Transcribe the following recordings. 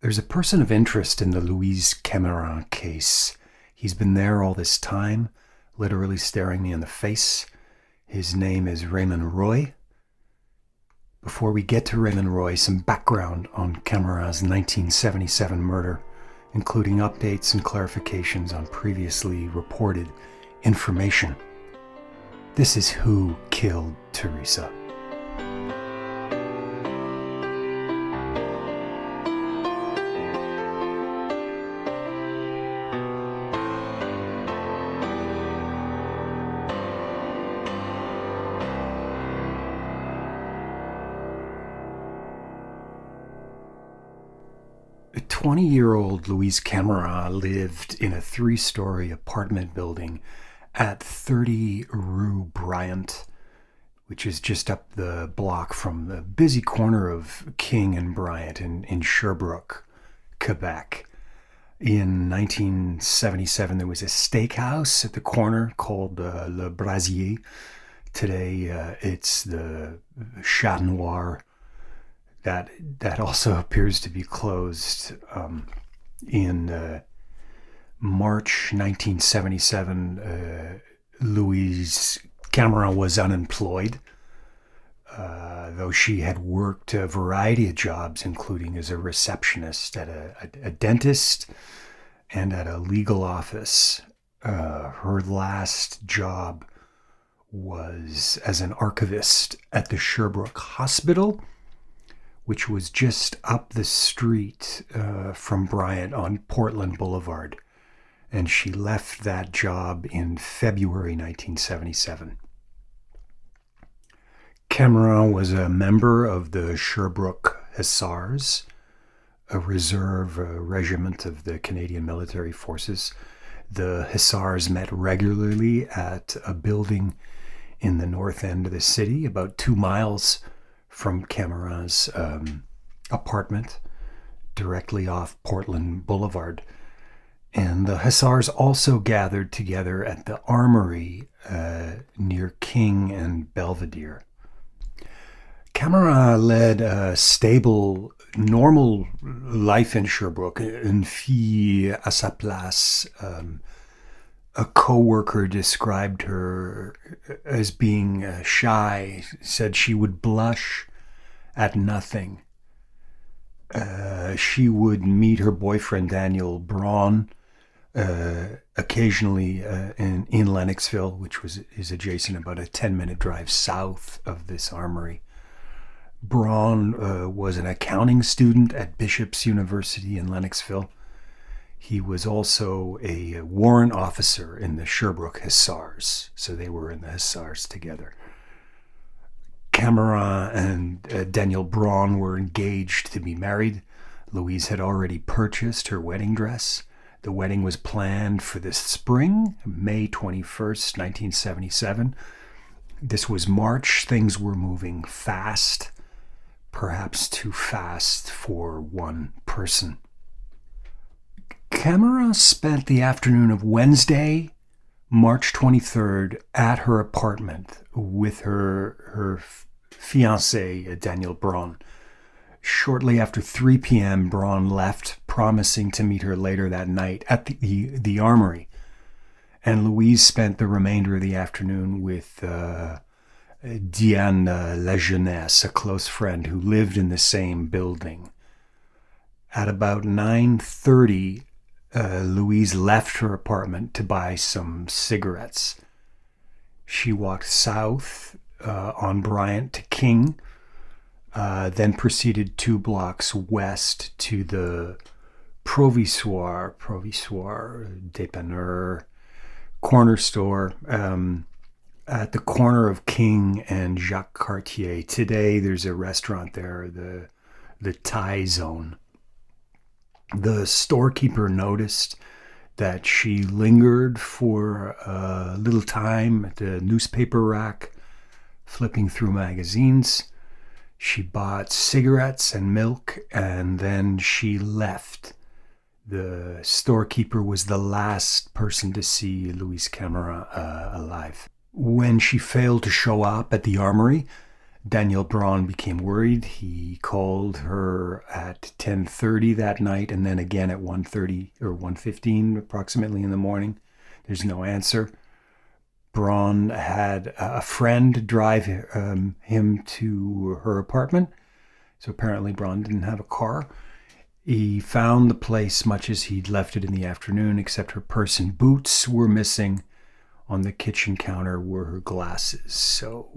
There's a person of interest in the Louise Camirand case. He's been there all this time, literally staring me in the face. His name is Raymond Roy. Before we get to Raymond Roy, some background on Camirand's 1977 murder, including updates and clarifications on previously reported information. This is who killed Teresa. A 20-year-old Louise Camirand lived in a 3-story apartment building at 30 Rue Bryant, which is just up the block from the busy corner of King and Bryant in Sherbrooke, Quebec. In 1977, there was a steakhouse at the corner called Le Brasier. Today, it's the Chat Noir. That also appears to be closed. In March 1977, Louise Camirand was unemployed, though she had worked a variety of jobs, including as a receptionist at a dentist and at a legal office. Her last job was as an archivist at the Sherbrooke Hospital, which was just up the street from Bryant on Portland Boulevard. And she left that job in February 1977. Camirand was a member of the Sherbrooke Hussars, a reserve regiment of the Canadian Military Forces. The Hussars met regularly at a building in the north end of the city, about 2 miles from Camirand's apartment, directly off Portland Boulevard. And the Hussars also gathered together at the Armory near King and Belvedere. Camirand led a stable, normal life in Sherbrooke, une fille à sa place. A co-worker described her as being shy, said she would blush at nothing. She would meet her boyfriend, Daniel Braun, occasionally in Lennoxville, which is adjacent, about a 10-minute drive south of this armory. Braun was an accounting student at Bishop's University in Lennoxville. He was also a warrant officer in the Sherbrooke Hussars, so they were in the Hussars together. Camirand and Daniel Braun were engaged to be married. Louise had already purchased her wedding dress. The wedding was planned for this spring, May 21st, 1977. This was March. Things were moving fast, perhaps too fast for one person. Camirand spent the afternoon of Wednesday, March 23rd, at her apartment with her fiancé, Daniel Braun. Shortly after 3 p.m., Braun left, promising to meet her later that night at the Armory. And Louise spent the remainder of the afternoon with Diane Lajeunesse, a close friend who lived in the same building. At about 9:30, Louise left her apartment to buy some cigarettes. She walked south on Bryant to King, then proceeded 2 blocks west to the Provisoire Dépanneur corner store at the corner of King and Jacques Cartier. Today there's a restaurant there, the Thai Zone. The storekeeper noticed that she lingered for a little time at the newspaper rack, flipping through magazines. She bought cigarettes and milk, and then she left. The storekeeper was the last person to see Louise Camirand alive. When she failed to show up at the Armory, Daniel Braun became worried. He called her at 10:30 that night and then again at 1:30 or 1:15 approximately in the morning. There's no answer. Braun had a friend drive him to her apartment. So apparently Braun didn't have a car. He found the place much as he'd left it in the afternoon, except her purse and boots were missing. On the kitchen counter were her glasses. So,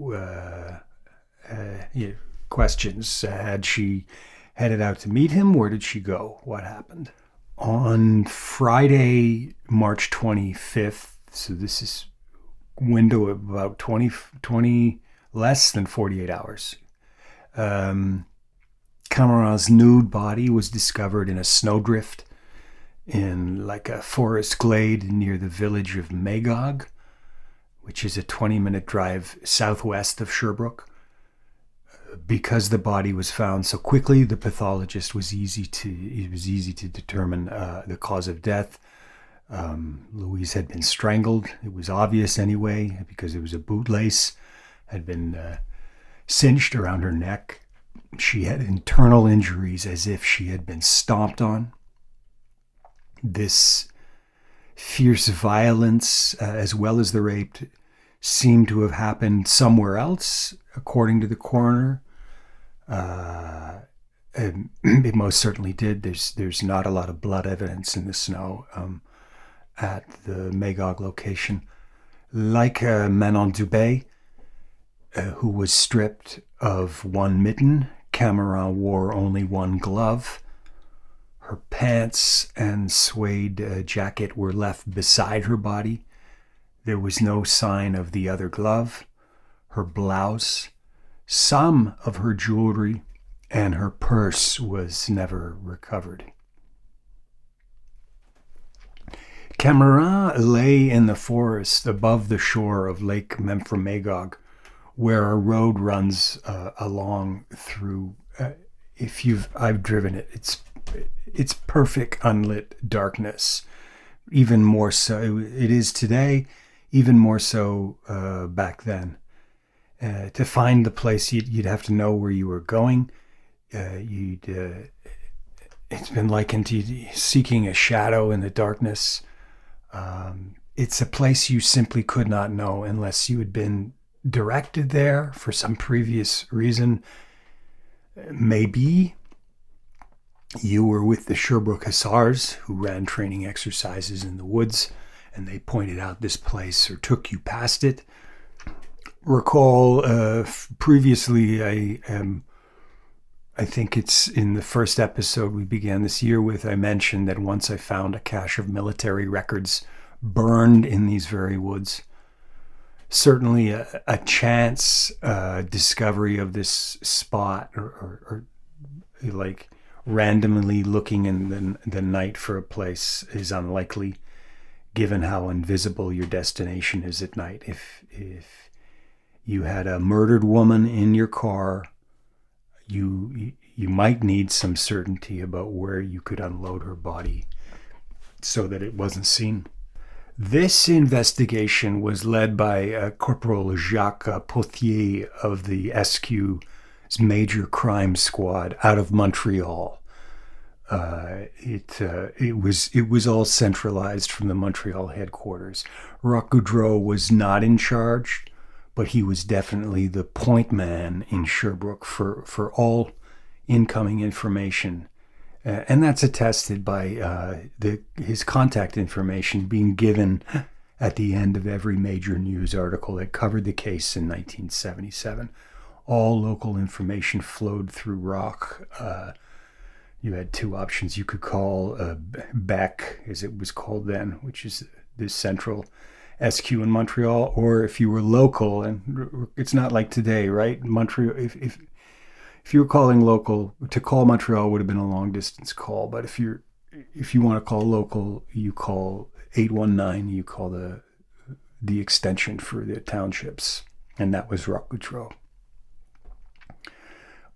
questions. Had she headed out to meet him? Where did she go? What happened? On Friday, March 25th, so this is window of about 20 less than 48 hours. Camirand's nude body was discovered in a snowdrift in like a forest glade near the village of Magog, which is a 20-minute drive southwest of Sherbrooke. Because the body was found so quickly, the pathologist it was easy to determine the cause of death. Louise had been strangled. It was obvious anyway because it was a bootlace had been cinched around her neck. She had internal injuries as if she had been stomped on. This fierce violence, as well as the rape, seemed to have happened somewhere else, according to the coroner. It most certainly did. There's not a lot of blood evidence in the snow at the Magog location. Like Manon Dubé, who was stripped of one mitten, Camirand wore only one glove. Her pants and suede jacket were left beside her body. There was no sign of the other glove. Her blouse, some of her jewelry, and her purse was never recovered. Camirand lay in the forest above the shore of Lake Memphremagog, where a road runs along through. I've driven it. It's perfect unlit darkness. Even more so, it is today. Even more so back then. To find the place, you'd have to know where you were going. It's been likened to seeking a shadow in the darkness. It's a place you simply could not know unless you had been directed there for some previous reason. Maybe you were with the Sherbrooke Hussars who ran training exercises in the woods and they pointed out this place or took you past it. Recall previously, I think it's in the first episode we began this year with, I mentioned that once I found a cache of military records burned in these very woods. Certainly a chance discovery of this spot or like randomly looking in the night for a place is unlikely given how invisible your destination is at night. If you had a murdered woman in your car, you might need some certainty about where you could unload her body so that it wasn't seen. This investigation was led by Corporal Jacques Pothier of the SQ's Major Crime Squad out of Montreal. It was all centralized from the Montreal headquarters. Roch Gaudreau was not in charge, but he was definitely the point man in Sherbrooke for all incoming information. And that's attested by his contact information being given at the end of every major news article that covered the case in 1977. All local information flowed through Roch. You had two options. You could call Beck, as it was called then, which is the central SQ in Montreal, or if you were local, and it's not like today, right? Montreal, if you were calling local, to call Montreal would have been a long distance call. But if you want to call local, you call 819. You call the extension for the townships, and that was Roch Gaudreau.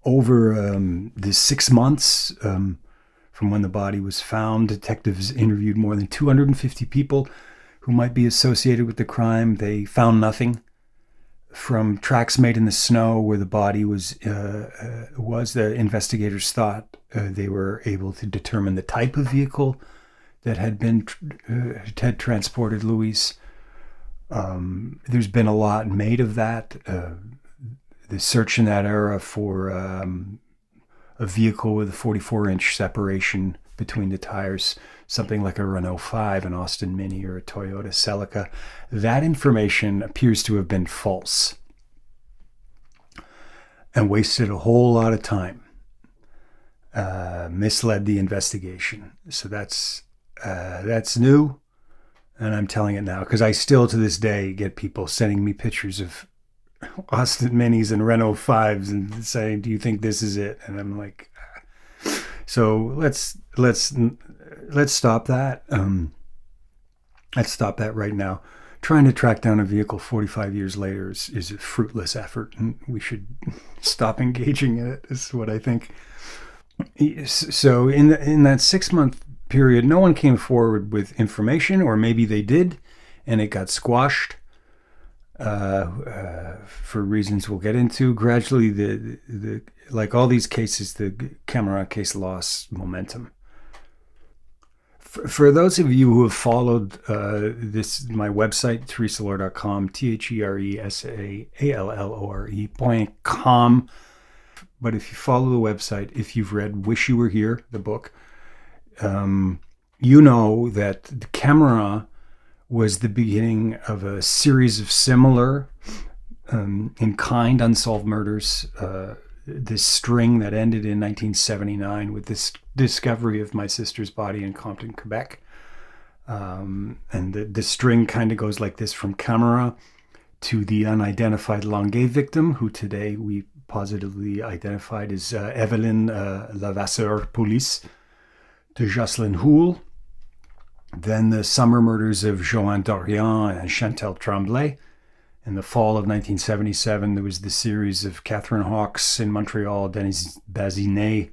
Over the 6 months from when the body was found, detectives interviewed more than 250 people who might be associated with the crime. They found nothing. from tracks made in the snow where the body was the investigators thought they were able to determine the type of vehicle that had transported Louise. There's been a lot made of that. The search in that era for a vehicle with a 44-inch separation between the tires, something like a Renault 5, an Austin Mini, or a Toyota Celica, that information appears to have been false and wasted a whole lot of time, misled the investigation. So that's new, and I'm telling it now because I still to this day get people sending me pictures of Austin Minis and Renault 5s and saying, "Do you think this is it?" And I'm like, so let's stop that. Let's stop that right now. Trying to track down a vehicle 45 years later is a fruitless effort, and we should stop engaging in it, is what I think. So in that 6-month period, no one came forward with information, or maybe they did, and it got squashed for reasons we'll get into. Gradually, the like all these cases, the Camirand case lost momentum. For those of you who have followed my website, theresalore.com, ThereSalore.com. But if you follow the website, if you've read Wish You Were Here, the book, you know that the Camirand was the beginning of a series of similar in-kind unsolved murders. This string that ended in 1979 with this discovery of my sister's body in Compton, Quebec. And the string kind of goes like this from Camirand to the unidentified Longueuil victim, who today we positively identified as Evelyn Lavasseur-Poulis, to Jocelyn Houle. Then the summer murders of Joanne Dorian and Chantal Tremblay. In the fall of 1977, there was the series of Catherine Hawkes in Montreal, Denise Bazinet,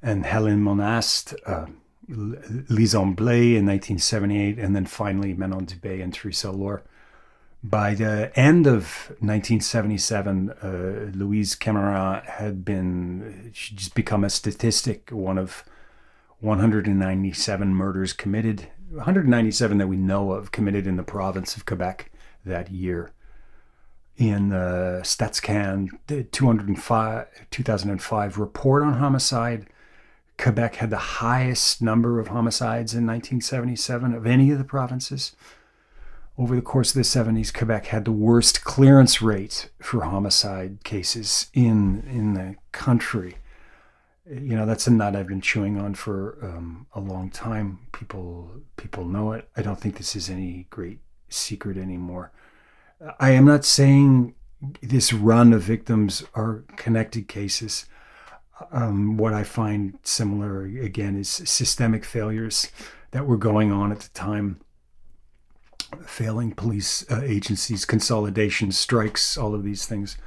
and Helen Monast, Lison Blais in 1978, and then finally Manon Dubé and Theresa Lohr. By the end of 1977, Louise Camirand she'd just become a statistic, one of 197 murders committed, 197 that we know of, committed in the province of Quebec that year. In the StatsCan 2005 report on homicide, Quebec had the highest number of homicides in 1977 of any of the provinces. Over the course of the 70s, Quebec had the worst clearance rate for homicide cases in the country. You know, that's a nut I've been chewing on for a long time. People know it. I don't think this is any great secret anymore. I am not saying this run of victims are connected cases. What I find similar, again, is systemic failures that were going on at the time. Failing police agencies, consolidation, strikes, all of these things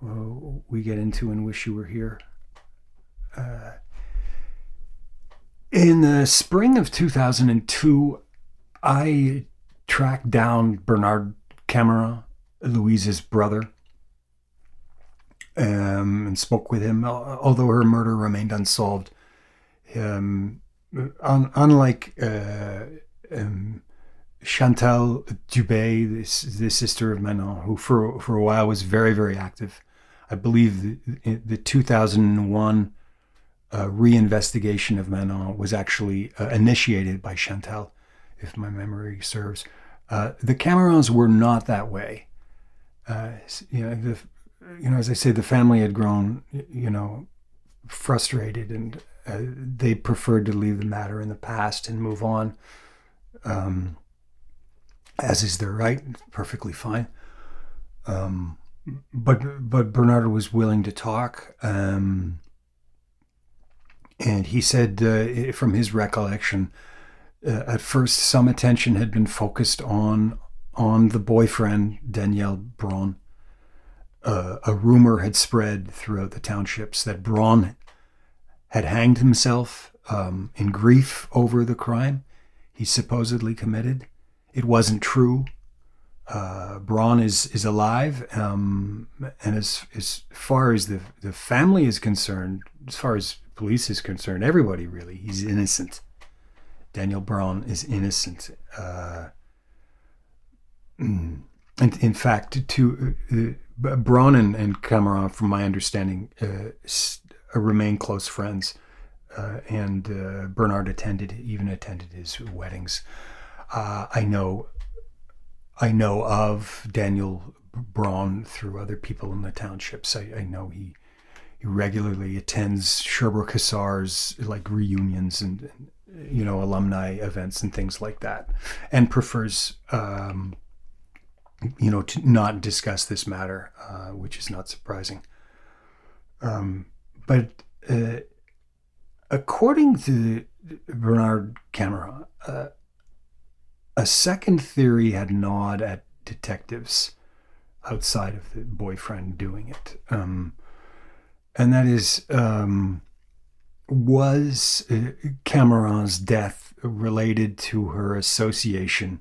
we get into and Wish You Were Here. In the spring of 2002, I tracked down Bernard Camirand, Louise's brother, and spoke with him, although her murder remained unsolved. Unlike Chantal Dubé, the sister of Manon, who for a while was very, very active. I believe the 2001 reinvestigation of Manon was actually initiated by Chantal, if my memory serves. The Camirands were not that way. As I say, the family had grown, frustrated, and they preferred to leave the matter in the past and move on. As is their right, perfectly fine. But Bernard was willing to talk, and he said, from his recollection, at first some attention had been focused on the boyfriend, Daniel Braun. A rumor had spread throughout the townships that Braun had hanged himself in grief over the crime he supposedly committed. It wasn't true. Braun is alive, and as far as the family is concerned, as far as police is concerned, everybody really, he's innocent. Daniel Braun is innocent. And in fact, Braun and Camirand, from my understanding, remain close friends. And Bernard even attended his weddings. I know of Daniel Braun through other people in the townships. I know he regularly attends Sherbrooke Hussars like reunions and alumni events and things like that, and prefers to not discuss this matter, which is not surprising. But according to Bernard Camirand, a second theory had gnawed at detectives outside of the boyfriend doing it. And that is, was Camirand's death related to her association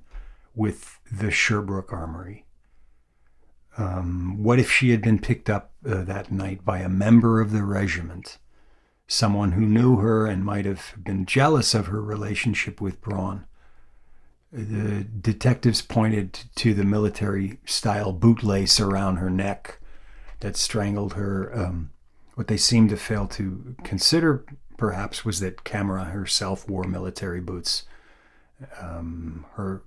with the Sherbrooke Armory? What if she had been picked up that night by a member of the regiment, someone who knew her and might have been jealous of her relationship with Braun? The detectives pointed to the military-style bootlace around her neck that strangled her. What they seemed to fail to consider, perhaps, was that Camirand herself wore military boots. Her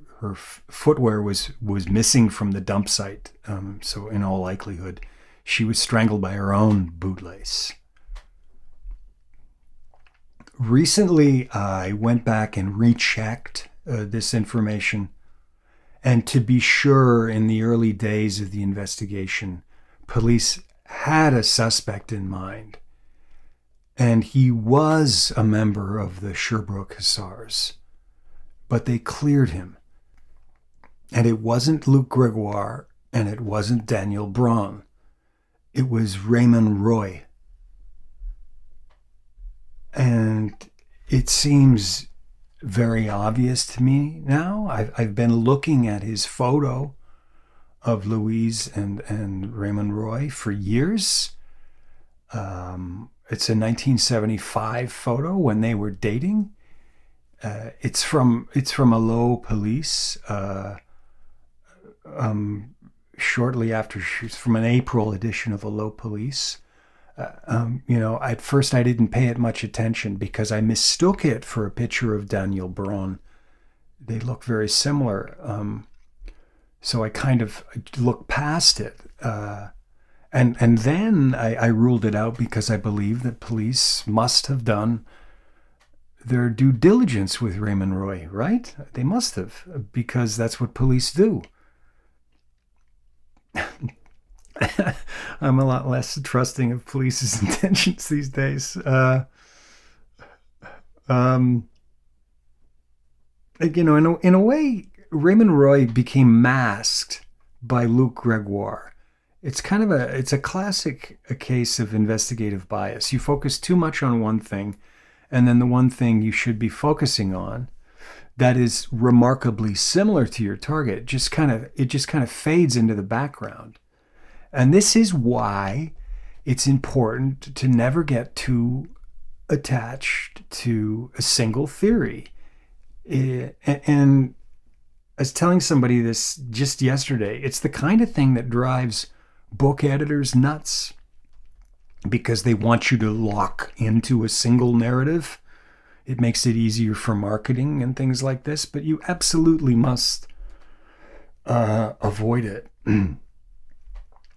footwear was missing from the dump site, so in all likelihood, she was strangled by her own bootlace. Recently, I went back and rechecked this information, and to be sure, in the early days of the investigation, police had a suspect in mind, and he was a member of the Sherbrooke Hussars, but they cleared him. And it wasn't Luc Gregoire, and it wasn't Daniel Braun. It was Raymond Roy. And it seems very obvious to me now. I've been looking at his photo of Louise and Raymond Roy for years. It's a 1975 photo when they were dating. It's from Allo Police. Shortly after, she's from an April edition of Allo Police. At first I didn't pay it much attention because I mistook it for a picture of Daniel Braun. They look very similar. So I kind of looked past it. And then I ruled it out because I believe that police must have done their due diligence with Raymond Roy, right? They must have, because that's what police do. I'm a lot less trusting of police's intentions these days. In a way, Raymond Roy became masked by Luc Gregoire. It's a classic case of investigative bias. You focus too much on one thing, and then the one thing you should be focusing on that is remarkably similar to your target it just kind of fades into the background. And this is why it's important to never get too attached to a single theory. And I was telling somebody this just yesterday. It's the kind of thing that drives book editors nuts, because they want you to lock into a single narrative. It makes it easier for marketing and things like this, but you absolutely must avoid it.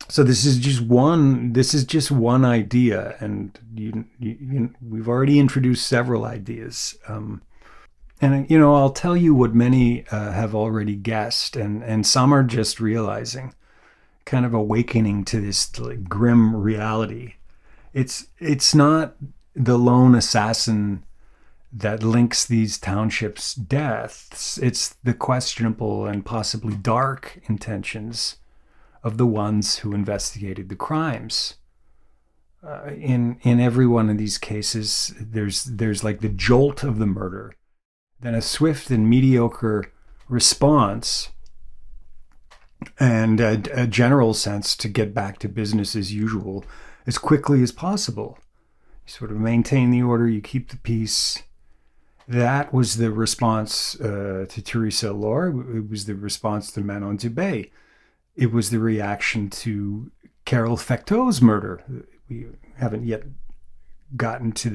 So this is just one idea, and we've already introduced several ideas. And I'll tell you what many have already guessed, and some are just realizing, kind of awakening to this grim reality. It's not the lone assassin that links these townships' deaths. It's the questionable and possibly dark intentions of the ones who investigated the crimes. In every one of these cases, there's like the jolt of the murder, then a swift and mediocre response, and a general sense to get back to business as usual as quickly as possible. You sort of maintain the order, you keep the peace. That was the response to Teresa Laure. It was the response to Manon Dubé. It was the reaction to Carole Fecteau's murder. We haven't yet gotten to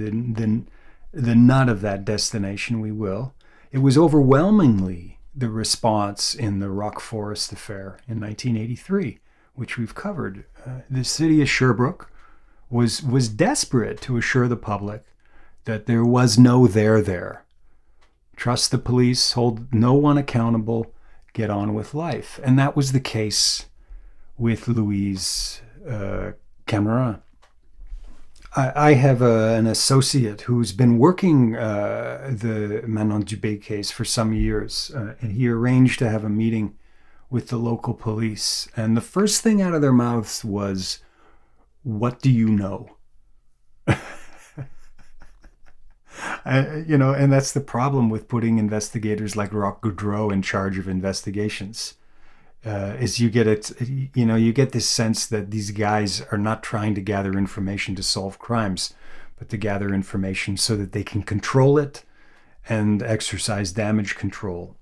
the nut of that destination. We will. It was overwhelmingly the response in the Rock Forest affair in 1983, which we've covered. The city of Sherbrooke was desperate to assure the public that there was no there. Trust the police, hold no one accountable, get on with life. And that was the case with Louise Camirand. I have an associate who's been working the Manon Dubé case for some years, and he arranged to have a meeting with the local police. And the first thing out of their mouths was, "What do you know?" And that's the problem with putting investigators like Roch Goudreau in charge of investigations. Is you get you get this sense that these guys are not trying to gather information to solve crimes, but to gather information so that they can control it and exercise damage control.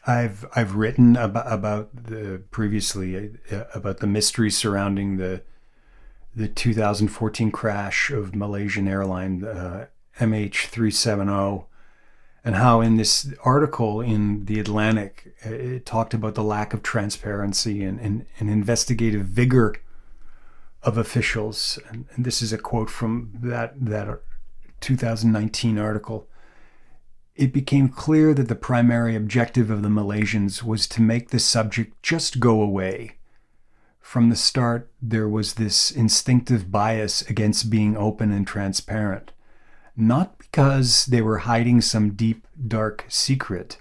I've written about previously about the mystery surrounding the 2014 crash of Malaysian airline MH370, and how in this article in The Atlantic, it talked about the lack of transparency and investigative vigor of officials. And this is a quote from that 2019 article. It became clear that the primary objective of the Malaysians was to make the subject just go away. From the start, there was this instinctive bias against being open and transparent. Not because they were hiding some deep, dark secret,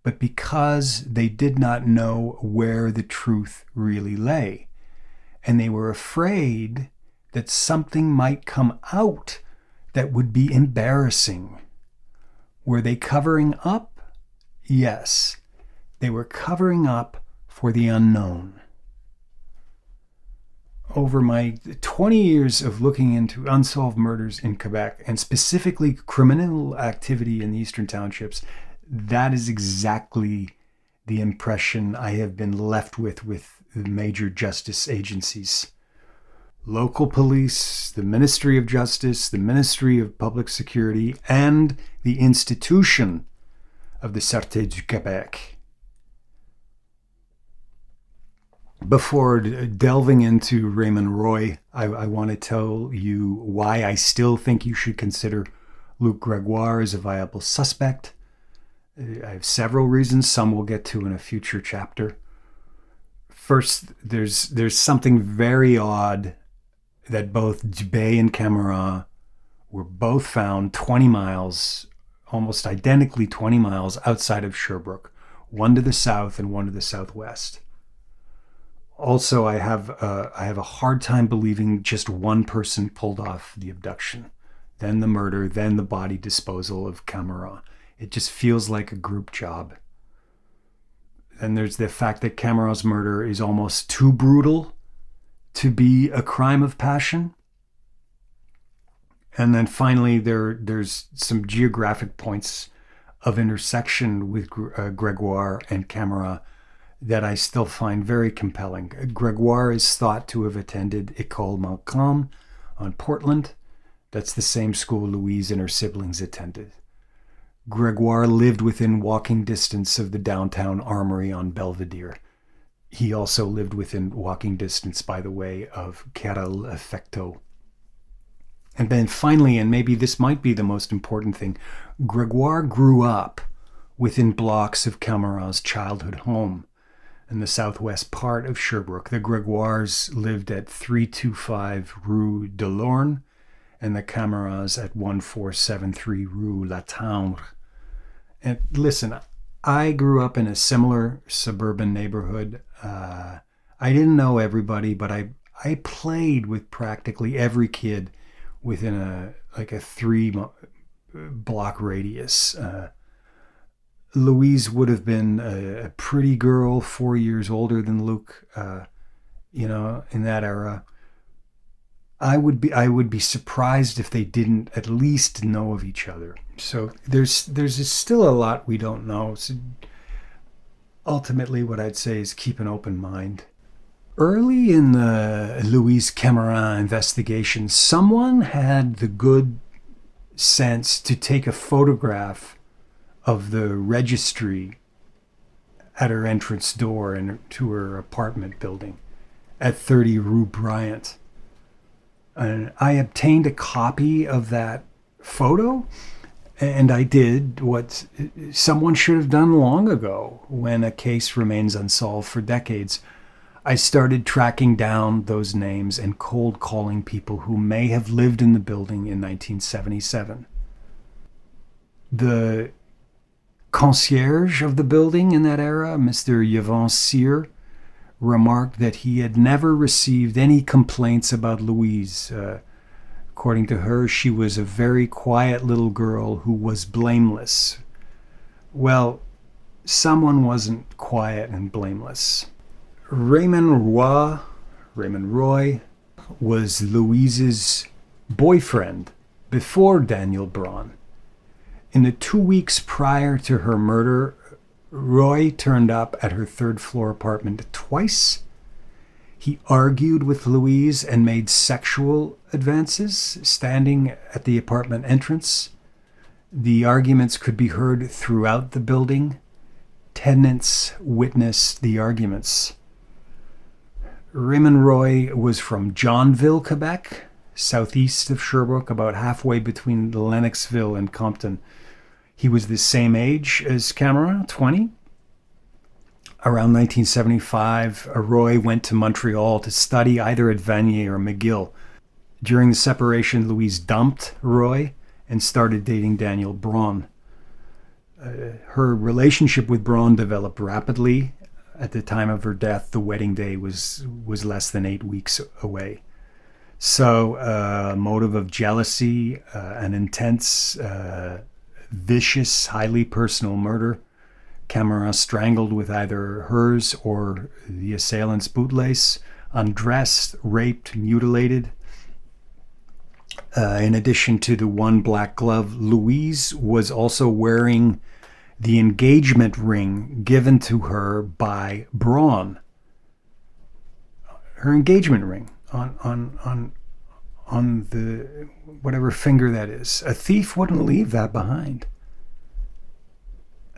but because they did not know where the truth really lay. And they were afraid that something might come out that would be embarrassing. Were they covering up? Yes, they were covering up for the unknown. Over my 20 years of looking into unsolved murders in Quebec, and specifically criminal activity in the Eastern Townships, that is exactly the impression I have been left with the major justice agencies. Local police, the Ministry of Justice, the Ministry of Public Security, and the institution of the Sûreté du Québec. Before delving into Raymond Roy, I want to tell you why I still think you should consider Luc Gregoire as a viable suspect. I have several reasons, some we'll get to in a future chapter. First, there's something very odd that both Dubé and Camirand were both found 20 miles, almost identically 20 miles outside of Sherbrooke, one to the south and one to the southwest. Also, I have a hard time believing just one person pulled off the abduction, then the murder, then the body disposal of Camirand. It just feels like a group job. And there's the fact that Camirand's murder is almost too brutal to be a crime of passion. And then finally, there's some geographic points of intersection with Gregoire and Camirand that I still find very compelling. Gregoire is thought to have attended École Montcalm on Portland. That's the same school Louise and her siblings attended. Gregoire lived within walking distance of the downtown armory on Belvedere. He also lived within walking distance, by the way, of Carole Fecteau. And then finally, and maybe this might be the most important thing, Gregoire grew up within blocks of Camirand's childhood home in the southwest part of Sherbrooke. The Gregoires lived at 325 Rue de Lorne, and the Camirands at 1473 Rue La Tendre. And listen, I grew up in a similar suburban neighborhood. I didn't know everybody, but I played with practically every kid within a 3 block radius. Louise would have been a pretty girl, 4 years older than Luc, in that era. I would be surprised if they didn't at least know of each other. So there's still a lot we don't know. So ultimately, what I'd say is keep an open mind. Early in the Louise Camirand investigation, someone had the good sense to take a photograph of the registry at her entrance door to her apartment building at 30 Rue Bryant. And I obtained a copy of that photo, and I did what someone should have done long ago when a case remains unsolved for decades. I started tracking down those names and cold calling people who may have lived in the building in 1977. The concierge of the building in that era, Mr. Yvon Cyr, remarked that he had never received any complaints about Louise. According to her, she was a very quiet little girl who was blameless. Well, someone wasn't quiet and blameless. Raymond Roy was Louise's boyfriend before Daniel Braun. In the 2 weeks prior to her murder, Roy turned up at her third-floor apartment twice. He argued with Louise and made sexual advances, standing at the apartment entrance. The arguments could be heard throughout the building. Tenants witnessed the arguments. Raymond Roy was from Johnville, Quebec, southeast of Sherbrooke, about halfway between Lennoxville and Compton. He was the same age as Camirand, 20. Around 1975, Roy went to Montreal to study either at Vanier or McGill. During the separation, Louise dumped Roy and started dating Daniel Braun. Her relationship with Braun developed rapidly. At the time of her death, the wedding day was less than 8 weeks away. So, a motive of jealousy, an intense, vicious, highly personal murder. Camirand strangled with either hers or the assailant's bootlace, undressed, raped, mutilated. In addition to the one black glove, Louise was also wearing the engagement ring given to her by Braun. Her engagement ring on the whatever finger that is. A thief wouldn't leave that behind.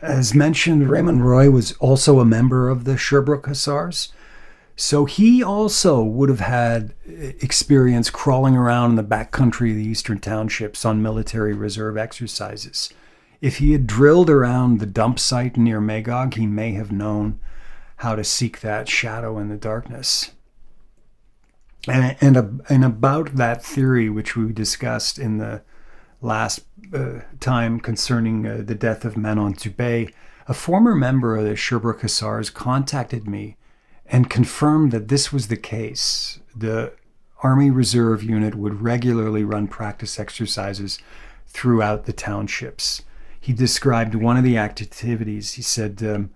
As mentioned, Raymond Roy was also a member of the Sherbrooke Hussars, so he also would have had experience crawling around in the backcountry of the Eastern Townships on military reserve exercises. If he had drilled around the dump site near Magog, he may have known how to seek that shadow in the darkness. And about that theory, which we discussed in the last time concerning the death of Manon Dubé, a former member of the Sherbrooke Hussars contacted me and confirmed that this was the case. The Army Reserve Unit would regularly run practice exercises throughout the townships. He described one of the activities. He said,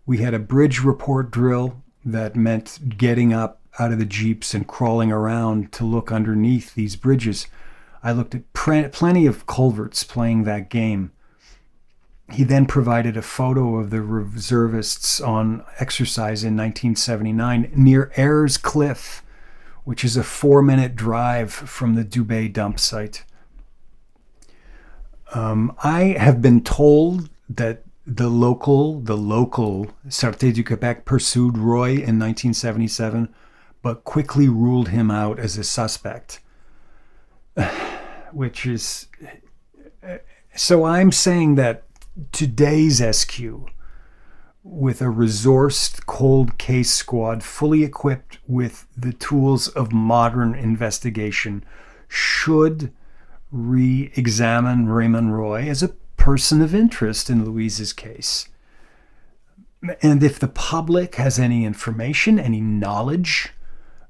we had a bridge report drill that meant getting up out of the jeeps and crawling around to look underneath these bridges. I looked at plenty of culverts playing that game. He then provided a photo of the reservists on exercise in 1979 near Ayers Cliff, which is a 4-minute drive from the Dubé dump site. I have been told that the local Sûreté du Québec pursued Roy in 1977, but quickly ruled him out as a suspect. Which is... So I'm saying that today's SQ, with a resourced cold case squad fully equipped with the tools of modern investigation, should re-examine Raymond Roy as a person of interest in Louise's case. And if the public has any information, any knowledge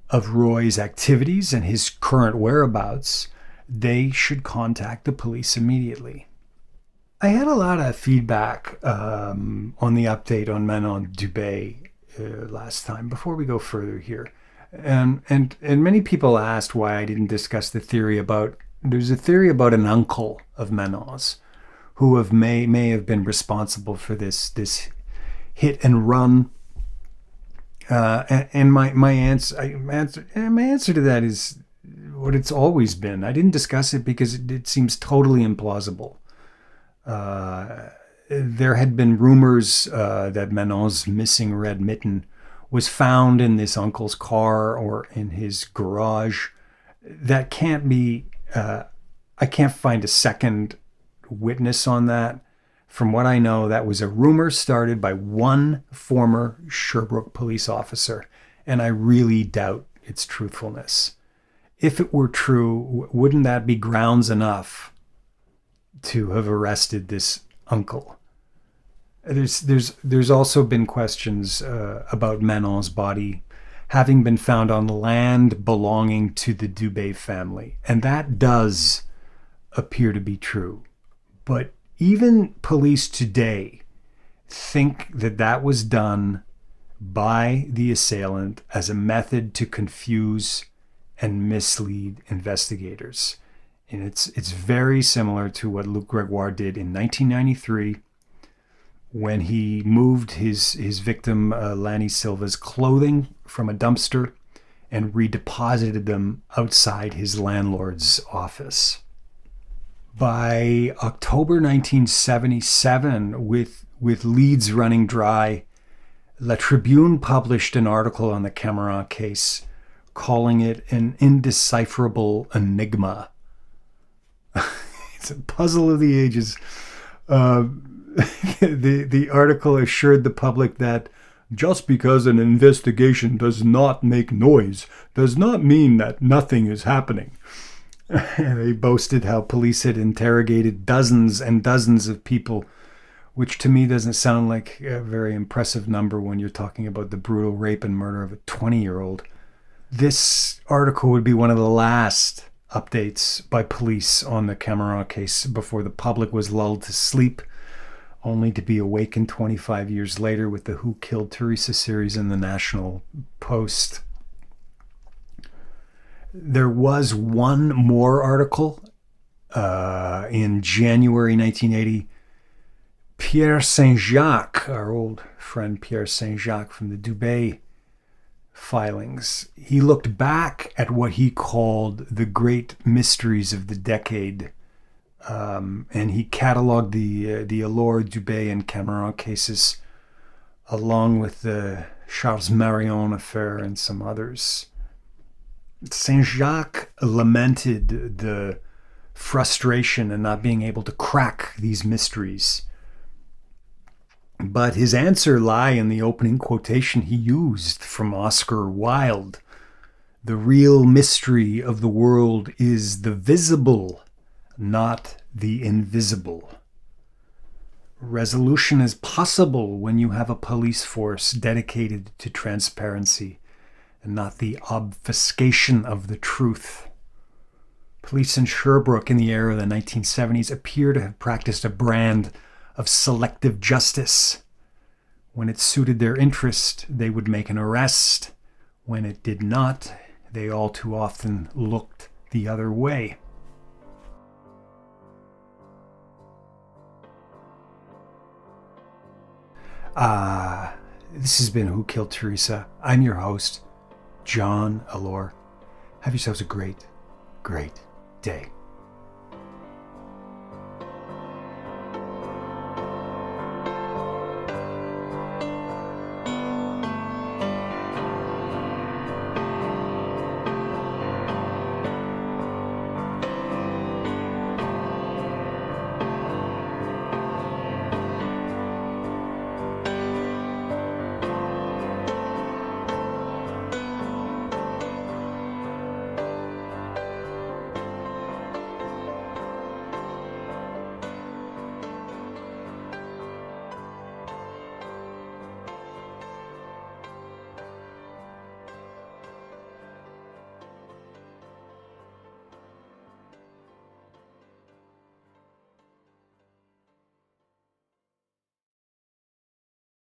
of Roy's activities and his current whereabouts, they should contact the police immediately. I had a lot of feedback on the update on Manon Dubé last time. Before we go further here, and many people asked why I didn't discuss the theory about. There's a theory about an uncle of Manon's who may have been responsible for this hit and run. And my answer to that is what it's always been. I didn't discuss it because it seems totally implausible. There had been rumors that Manon's missing red mitten was found in this uncle's car or in his garage. That can't be. I can't find a second witness on that. From what I know, that was a rumor started by one former Sherbrooke police officer, and I really doubt its truthfulness. If it were true, wouldn't that be grounds enough to have arrested this uncle? There's also been questions about Manon's body having been found on land belonging to the Dubé family, and that does appear to be true. But even police today think that that was done by the assailant as a method to confuse and mislead investigators. And it's very similar to what Luc Gregoire did in 1993 when he moved his victim Lanny Silva's clothing from a dumpster and redeposited them outside his landlord's office. By October 1977, with leads running dry, La Tribune published an article on the Camirand case, calling it an indecipherable enigma. It's a puzzle of the ages. The article assured the public that just because an investigation does not make noise does not mean that nothing is happening. They boasted how police had interrogated dozens and dozens of people, which to me doesn't sound like a very impressive number when you're talking about the brutal rape and murder of a 20-year-old. This article would be one of the last updates by police on the Camirand case before the public was lulled to sleep, only to be awakened 25 years later with the Who Killed Teresa series in the National Post. There was one more article in January 1980. Pierre Saint-Jacques, our old friend Pierre Saint-Jacques from the Dubé filings, he looked back at what he called the great mysteries of the decade, and he cataloged the Allure, Dubé, and Camirand cases, along with the Charles Marion affair and some others. Saint-Jacques lamented the frustration in not being able to crack these mysteries. But his answer lie in the opening quotation he used from Oscar Wilde. The real mystery of the world is the visible, not the invisible. Resolution is possible when you have a police force dedicated to transparency and not the obfuscation of the truth. Police in Sherbrooke in the era of the 1970s appear to have practiced a brand of selective justice. When it suited their interest, they would make an arrest. When it did not, they all too often looked the other way. This has been Who Killed Teresa. I'm your host, John Allure. Have yourselves a great, great day.